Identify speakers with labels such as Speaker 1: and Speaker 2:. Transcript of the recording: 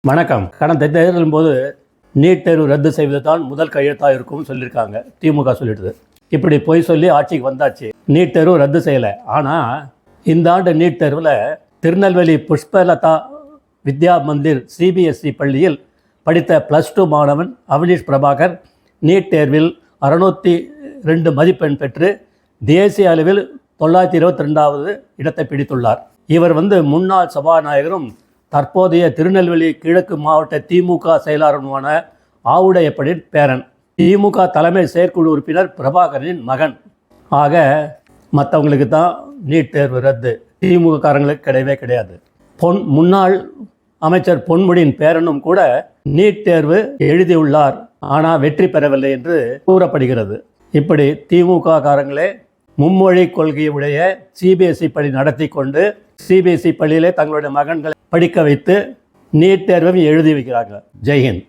Speaker 1: வணக்கம். கடந்த தேர்தலின் போது நீட் தேர்வு ரத்து செய்வது தான் முதல் கையெழுத்தாக இருக்கும்னு சொல்லியிருக்காங்க. திமுக சொல்லிடுது. இப்படி பொய் சொல்லி ஆட்சிக்கு வந்தாச்சு. நீட் தேர்வு ரத்து செய்யலை. ஆனால் இந்த ஆண்டு நீட் தேர்வில் திருநெல்வேலி புஷ்பலதா வித்யா மந்திர் சிபிஎஸ்இ பள்ளியில் படித்த +2 மாணவன் அவனீஷ் பிரபாகர் நீட் தேர்வில் 602 மதிப்பெண் பெற்று தேசிய அளவில் 922வது இடத்தை பிடித்துள்ளார். இவர் முன்னாள் சபாநாயகரும் தற்போதைய திருநெல்வேலி கிழக்கு மாவட்ட திமுக செயலாளருமான ஆவுடையப்பனின் பேரன். திமுக தலைமை செயற்குழு உறுப்பினர் பிரபாகரனின் மகன். ஆக மற்றவங்களுக்கு தான் நீட் தேர்வு ரத்து, திமுக காரங்களுக்கு கிடையவே கிடையாது. முன்னாள் அமைச்சர் பொன்முடியின் பேரனும் கூட நீட் தேர்வு எழுதியுள்ளார், ஆனால் வெற்றி பெறவில்லை என்று கூறப்படுகிறது. இப்படி திமுக காரங்களே மும்மொழி கொள்கையுடைய சிபிஎஸ்இ பள்ளி நடத்தி கொண்டு சிபிஎஸ்இ பள்ளியிலே தங்களுடைய மகன்களை படிக்க வைத்து நீட் தேர்வை எழுதி வைக்கிறாங்க. ஜெய்ஹிந்த்.